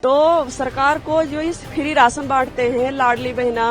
तो सरकार को जो इस फ्री राशन बांटते हैं, लाडली बहना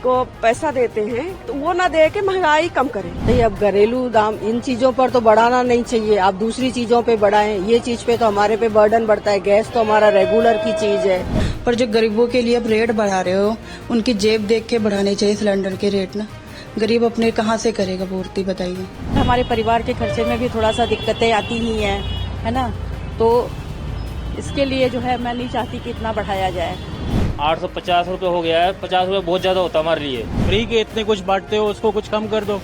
को पैसा देते हैं, तो वो ना दे के महंगाई कम करें। नहीं, अब घरेलू दाम इन चीजों पर तो बढ़ाना नहीं चाहिए, आप दूसरी चीजों पे बढ़ाएं। ये चीज पे तो हमारे पे बर्डन बढ़ता है। गैस तो हमारा रेगुलर की चीज है। पर जो गरीबों के लिए अब रेट बढ़ा रहे हो, उनकी जेब देख के बढ़ाने चाहिए सिलेंडर के रेट ना। गरीब अपने कहाँ से करेगा पूर्ति, बताइए। हमारे परिवार के खर्चे में भी थोड़ा सा दिक्कतें आती ही हैं, है ना। तो इसके लिए जो है मैं नहीं चाहती कि इतना बढ़ाया जाए। 850 रुपये हो गया है। 50 रुपये बहुत ज्यादा होता है हमारे लिए। फ्री के इतने कुछ बांटते हो, उसको कुछ कम कर दो।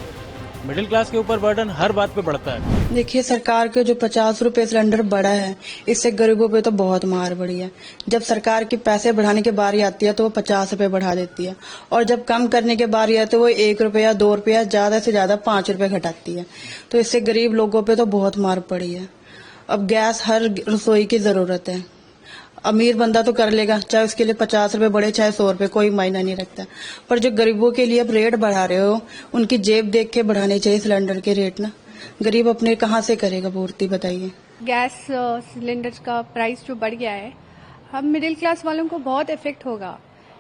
मिडिल क्लास के ऊपर बर्डन हर बात पे बढ़ता है। देखिए, सरकार के जो 50 रुपए सिलेंडर बढ़ा है, इससे गरीबों पे तो बहुत मार पड़ी है। जब सरकार के पैसे बढ़ाने की बारी आती है तो वो 50 रुपए बढ़ा देती है, और जब कम करने की बारी आती है तो वो 1 रुपया 2 रुपया, ज्यादा से ज्यादा 5 रुपए घटाती है। तो इससे गरीब लोगों पे तो बहुत मार पड़ी है। अब गैस हर रसोई की जरूरत है। अमीर बंदा तो कर लेगा, चाहे उसके लिए 50 रुपए बढ़े चाहे 100 रुपए, कोई मायना नहीं रखता। पर जो गरीबों के लिए अब रेट बढ़ा रहे हो, उनकी जेब देख के बढ़ाने चाहिए सिलेंडर के रेट ना। गरीब अपने कहाँ से करेगा पूर्ति, बताइए। गैस सिलेंडर का प्राइस जो बढ़ गया है, हम मिडिल क्लास वालों को बहुत इफेक्ट होगा।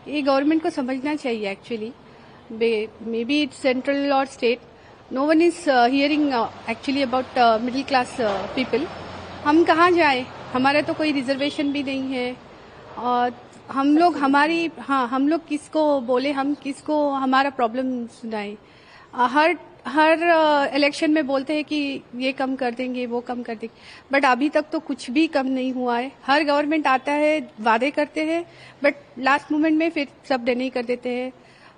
ये गवर्नमेंट को समझना चाहिए actually. Maybe it's central और state, no one is hearing actually about middle class people. हम कहाँ जाए, हमारा तो कोई रिजर्वेशन भी नहीं है, और हम लोग किसको बोले, हम किसको हमारा प्रॉब्लम सुनाए। हर इलेक्शन में बोलते हैं कि ये कम कर देंगे, वो कम कर देंगे, बट अभी तक तो कुछ भी कम नहीं हुआ है। हर गवर्नमेंट आता है, वादे करते हैं, बट लास्ट मोमेंट में फिर सब डिनाई कर देते हैं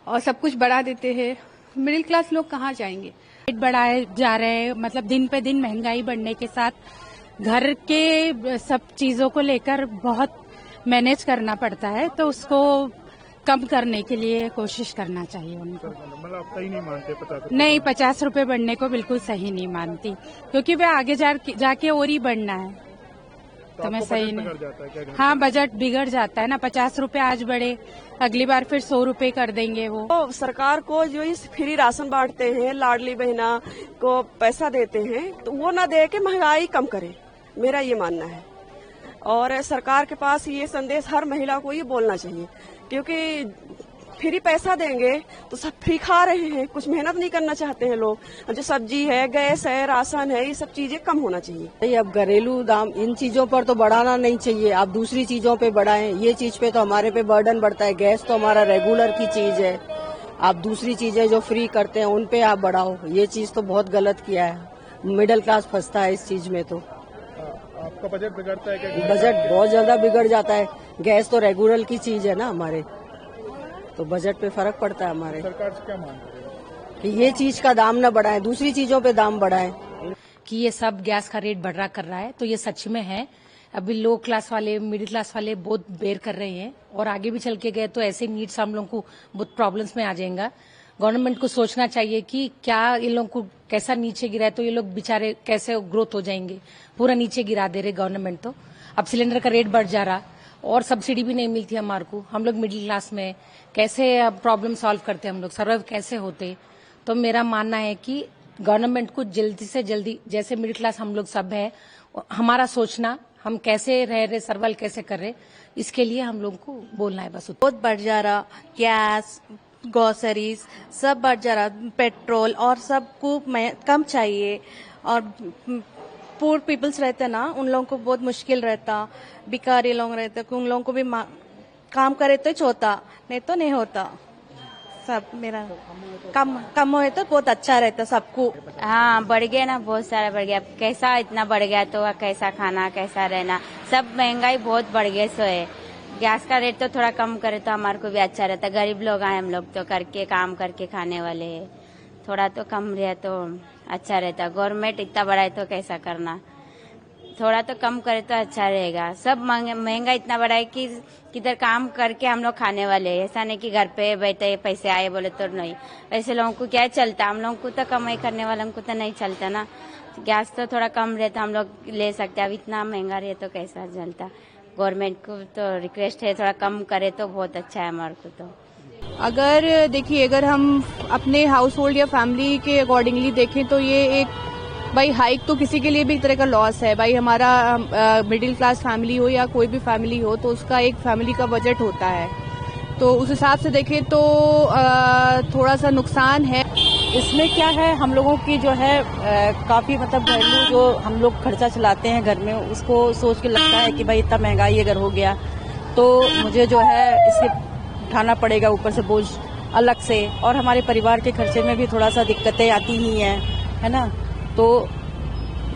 और सब कुछ बढ़ा देते हैं। मिडिल क्लास लोग कहाँ जाएंगे। रेट बढ़ाए जा रहे हैं, मतलब दिन पे दिन महंगाई बढ़ने के साथ घर के सब चीजों को लेकर बहुत मैनेज करना पड़ता है, तो उसको कम करने के लिए कोशिश करना चाहिए उनको। मतलब आप सही नहीं मानते 50? नहीं, 50 रुपए बढ़ने को बिल्कुल सही नहीं मानती, क्योंकि वे आगे जाके और ही बढ़ना है। तो मैं सही नहीं। हाँ, बजट बिगड़ जाता है ना। 50 रुपए आज बढ़े, अगली बार फिर 100 रुपए कर देंगे वो। तो सरकार को जो इस फ्री राशन बांटते हैं, लाडली बहना को पैसा देते हैं, तो वो ना दे के महंगाई कम करें, मेरा ये मानना है। और सरकार के पास ये संदेश हर महिला को ये बोलना चाहिए, क्योंकि फ्री पैसा देंगे तो सब फ्री खा रहे हैं, कुछ मेहनत नहीं करना चाहते हैं लोग। जो सब्जी है, गैस है, राशन है, ये सब चीजें कम होना चाहिए। नहीं, अब घरेलू दाम इन चीजों पर तो बढ़ाना नहीं चाहिए, आप दूसरी चीजों पे बढ़ाएं। ये चीज पे तो हमारे पे बर्डन बढ़ता है। गैस तो हमारा रेगुलर की चीज है, आप दूसरी चीजें जो फ्री करते हैं उन पे आप बढ़ाओ। ये चीज तो बहुत गलत किया है। मिडिल क्लास फंसता है इस चीज में। तो आपका बजट बिगड़ता है क्या? बजट बहुत ज्यादा बिगड़ जाता है। गैस तो रेगुलर की चीज है ना हमारे, तो बजट पे फर्क पड़ता है हमारे। सरकार से क्या मांग रहे हो? कि ये चीज का दाम न बढ़ाए, दूसरी चीजों पे दाम बढ़ाए। कि ये सब गैस का रेट बढ़ रहा है, तो ये सच में है। अभी लो क्लास वाले, मिडिल क्लास वाले बहुत बेयर कर रहे हैं, और आगे भी चल के गए तो ऐसे नीड्स हम लोग को बहुत प्रॉब्लम्स में आ जाएगा। गवर्नमेंट को सोचना चाहिए कि क्या इन लोगों को कैसा नीचे गिरा है, तो ये लोग बेचारे कैसे ग्रोथ हो जाएंगे। पूरा नीचे गिरा दे रहे गवर्नमेंट। तो अब सिलेंडर का रेट बढ़ जा रहा, और सब्सिडी भी नहीं मिलती हमारे को। हम लोग मिडिल क्लास में कैसे प्रॉब्लम सॉल्व करते, हम लोग सर्वाइव कैसे होते। तो मेरा मानना है कि गवर्नमेंट को जल्दी से जल्दी, जैसे मिडिल क्लास हम लोग सब है, हमारा सोचना, हम कैसे रह रहे, सर्वाइव कैसे कर रहे, इसके लिए हम लोग को बोलना है बस। बहुत बढ़ जा रहा, गैस, ग्रोसरीज सब बढ़ जा रहा, पेट्रोल और सब को कम चाहिए। और पुअर पीपल्स रहते ना, उन लोगों को बहुत मुश्किल रहता। भिखारी लोग रहते, उन लोगों को भी काम करे तो होता, नहीं तो नहीं होता। सब मेरा कम होए तो बहुत अच्छा रहता सबको। हाँ, बढ़ गया ना, बहुत सारा बढ़ गया। कैसा इतना बढ़ गया, तो कैसा खाना, कैसा रहना, सब महंगाई बहुत बढ़ गया। सो है, गैस का रेट तो थोड़ा कम करे तो हमारे को भी अच्छा रहता। गरीब लोग हैं हम लोग, तो करके काम करके खाने वाले हैं। थोड़ा तो कम रहे तो अच्छा रहता। गवर्नमेंट इतना बढ़ा है तो कैसा करना, थोड़ा तो कम करे तो अच्छा रहेगा। सब महंगा इतना बढ़ा है कि किधर काम करके हम लोग खाने वाले हैं। ऐसा नहीं कि घर पे बैठे पैसे आए बोले तो नहीं। ऐसे लोगों को क्या चलता, हम लोगों को तो कमाई करने वालों को तो नहीं चलता ना। गैस तो थोड़ा कम रहता, हम लोग ले सकते। अब इतना महंगा रहे तो कैसा चलता। गवर्नमेंट को तो रिक्वेस्ट है, थोड़ा कम करे तो बहुत अच्छा है हमारे को। तो अगर देखिए, अगर हम अपने हाउस होल्ड या फैमिली के अकॉर्डिंगली देखें तो ये एक भाई हाइक तो किसी के लिए भी एक तरह का लॉस है। भाई हमारा मिडिल क्लास फैमिली हो या कोई भी फैमिली हो तो उसका एक फैमिली का बजट होता है, तो उस हिसाब से देखें तो थोड़ा सा नुकसान है। इसमें क्या है, हम लोगों की जो है काफी मतलब घरेलू जो हम लोग खर्चा चलाते हैं घर में, उसको सोच के लगता है कि भाई इतना महंगाई अगर हो गया तो मुझे जो है इसे उठाना पड़ेगा ऊपर से बोझ अलग से, और हमारे परिवार के खर्चे में भी थोड़ा सा दिक्कतें आती ही हैं, है ना। तो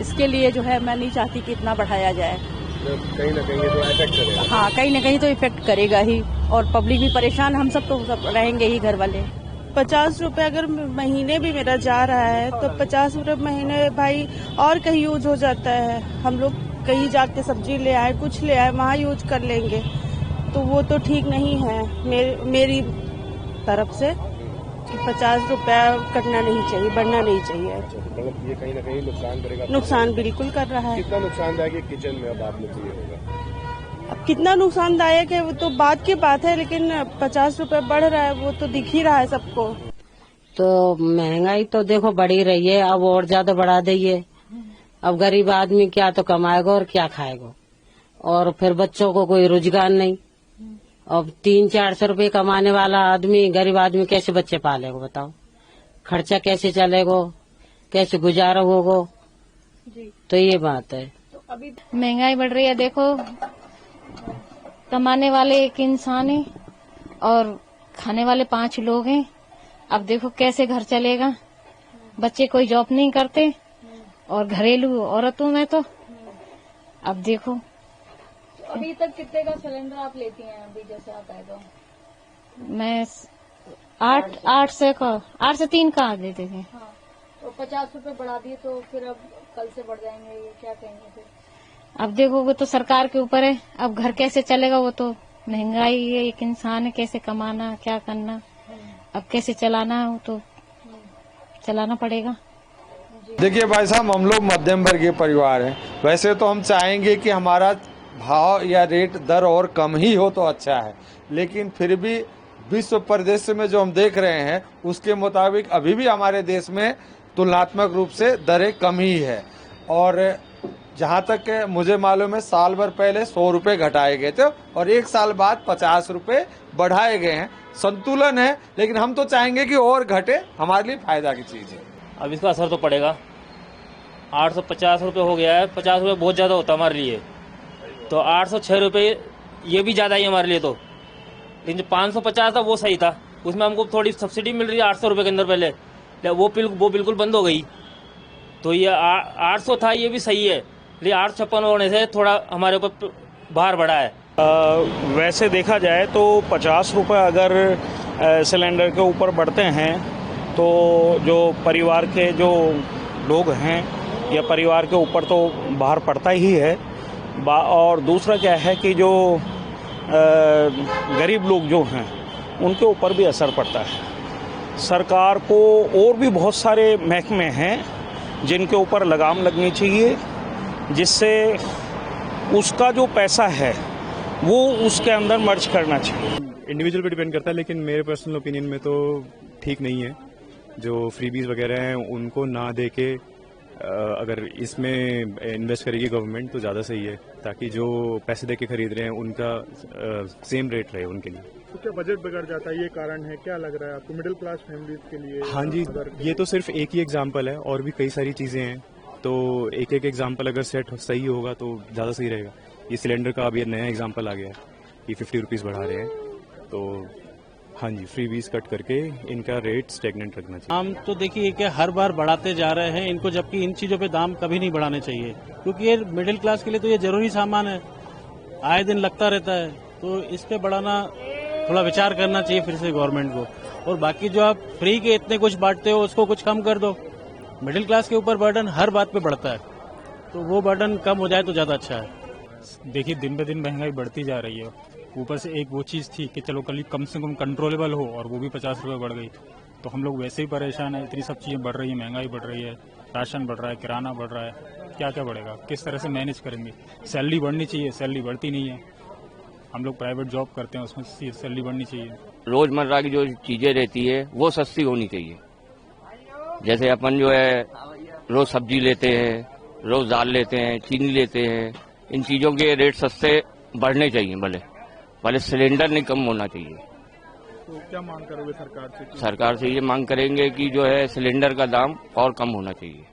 इसके लिए जो है मैं नहीं चाहती कि इतना बढ़ाया जाए। कहीं ना कहीं तो इफेक्ट करेगा। हाँ, कहीं ना कहीं तो इफेक्ट करेगा ही, और पब्लिक भी परेशान, हम सब तो सब रहेंगे ही घर वाले। 50 रुपए अगर महीने भी मेरा जा रहा है तो 50 रुपए महीने भाई और कहीं यूज हो जाता है। हम लोग कहीं जाके सब्जी ले आए, कुछ ले आए, वहाँ यूज कर लेंगे, तो वो तो ठीक नहीं है मेरी तरफ से कि 50 रुपया कटना नहीं चाहिए, बढ़ना नहीं चाहिए। मतलब ये कहीं ना कहीं नुकसान करेगा। नुकसान बिल्कुल कर रहा है। कितना नुकसानदायक है किचन में अब आप लोग को ये होगा? अब कितना नुकसानदायक है वो तो बात की बात है, लेकिन 50 रुपए बढ़ रहा है वो तो दिख ही रहा है सबको। तो महंगाई तो देखो बढ़ ही रही है, अब और ज्यादा बढ़ा देंगे। अब गरीब आदमी क्या तो कमाएगा और क्या खाएगा, और फिर बच्चों को कोई रोजगार नहीं। अब 300-400 रुपए कमाने वाला आदमी, गरीब आदमी कैसे बच्चे पालेगा बताओ? खर्चा कैसे चलेगा, कैसे गुजारा होगा? तो ये बात है। तो अभी महंगाई बढ़ रही है, देखो कमाने वाले एक इंसान है और खाने वाले 5 लोग हैं। अब देखो कैसे घर चलेगा, बच्चे कोई जॉब नहीं करते और घरेलू औरतों में तो अब देखो। अभी तक कितने का सिलेंडर आप लेती हैं? अभी जैसे आप आए तो मैं 8 से 3 का देते थे। हाँ, तो 50 रुपए बढ़ा दिए तो फिर अब कल से बढ़ जाएंगे, ये क्या कहेंगे फिर? अब देखो वो तो सरकार के ऊपर है, अब घर कैसे चलेगा, वो तो महंगाई है, एक इंसान है, कैसे कमाना क्या करना, अब कैसे चलाना है वो तो चलाना पड़ेगा। देखिए भाई साहब, हम लोग मध्यम वर्गीय परिवार हैं। वैसे तो हम चाहेंगे कि हमारा भाव या रेट दर और कम ही हो तो अच्छा है, लेकिन फिर भी विश्व परिदृश्य में जो हम देख रहे हैं उसके मुताबिक अभी भी हमारे देश में तुलनात्मक रूप से दरें कम ही है। और जहाँ तक मुझे मालूम है साल भर पहले 100 रुपये घटाए गए थे और 1 साल बाद 50 रुपये बढ़ाए गए हैं। संतुलन है, लेकिन हम तो चाहेंगे कि और घटे, हमारे लिए फायदा की चीज़ है। अब इसका असर तो पड़ेगा। 850 रुपये हो गया है, 50 रुपये बहुत ज़्यादा होता है हमारे लिए, तो 806 रुपये ये भी ज़्यादा ही हमारे लिए। तो लेकिन जो 550 था वो सही था, उसमें हमको थोड़ी सब्सिडी मिल रही है 800 रुपये के अंदर पहले, वो बिल्कुल बंद हो गई। तो ये 800 था, ये भी सही है, लेकिन 856 होने से थोड़ा हमारे ऊपर भार बढ़ा है। वैसे देखा जाए तो 50 रुपये अगर सिलेंडर के ऊपर बढ़ते हैं तो जो परिवार के जो लोग हैं या परिवार के ऊपर तो भार पड़ता ही है। और दूसरा क्या है कि जो गरीब लोग जो हैं उनके ऊपर भी असर पड़ता है। सरकार को और भी बहुत सारे महकमे हैं जिनके ऊपर लगाम लगनी चाहिए, जिससे उसका जो पैसा है वो उसके अंदर मर्ज करना चाहिए। इंडिविजुअल पे डिपेंड करता है, लेकिन मेरे पर्सनल ओपिनियन में तो ठीक नहीं है। जो फ्रीबीज वगैरह हैं उनको ना दे के अगर इसमें इन्वेस्ट करेगी गवर्नमेंट तो ज़्यादा सही है, ताकि जो पैसे दे के खरीद रहे हैं उनका सेम रेट रहे उनके लिए। तो क्या बजट बिगड़ जाता है, ये कारण है? क्या लग रहा है आपको मिडिल क्लास फैमिलीज के लिए? हाँ जी, ये तो सिर्फ एक ही एग्जाम्पल है, और भी कई सारी चीज़ें हैं। तो एक एक एग्जाम्पल अगर सेट सही होगा तो ज़्यादा सही रहेगा। ये सिलेंडर का अब ये नया एग्जाम्पल आ गया है, ये 50 रुपीज़ बढ़ा रहे हैं, तो हाँ जी, फ्रीबीज कट करके इनका रेट स्टेगनेंट रखना चाहिए। दाम तो देखिए कि हर बार बढ़ाते जा रहे हैं इनको, जबकि इन चीज़ों पे दाम कभी नहीं बढ़ाने चाहिए, क्योंकि ये मिडिल क्लास के लिए तो ये जरूरी सामान है, आए दिन लगता रहता है। तो इस पे बढ़ाना थोड़ा विचार करना चाहिए फिर से गवर्नमेंट को। और बाकी जो आप फ्री के इतने कुछ बांटते हो उसको कुछ कम कर दो। मिडिल क्लास के ऊपर बर्डन हर बात पे बढ़ता है, तो वो बर्डन कम हो जाए तो ज़्यादा अच्छा है। देखिए दिन पे दिन महंगाई बढ़ती जा रही है, ऊपर से एक वो चीज़ थी कि चलो कम से कम कंट्रोलेबल हो, और वो भी 50 रुपये बढ़ गई, तो हम लोग वैसे ही परेशान है। इतनी सब चीज़ें बढ़ रही है, महंगाई बढ़ रही है, राशन बढ़ रहा है, किराना बढ़ रहा है, क्या क्या बढ़ेगा, किस तरह से मैनेज करेंगे? सैलरी बढ़नी चाहिए, सैलरी बढ़ती नहीं है। हम लोग प्राइवेट जॉब करते हैं, उसमें सैलरी बढ़नी चाहिए। रोजमर्रा की जो चीजें रहती है वो सस्ती होनी चाहिए। जैसे अपन जो है रोज सब्जी लेते हैं, रोज दाल लेते हैं, चीनी लेते हैं। इन चीज़ों के रेट सस्ते बढ़ने चाहिए, भले सिलेंडर नहीं कम होना चाहिए। तो क्या मांग करोगे सरकार से? सरकार से ये मांग करेंगे कि जो है सिलेंडर का दाम और कम होना चाहिए।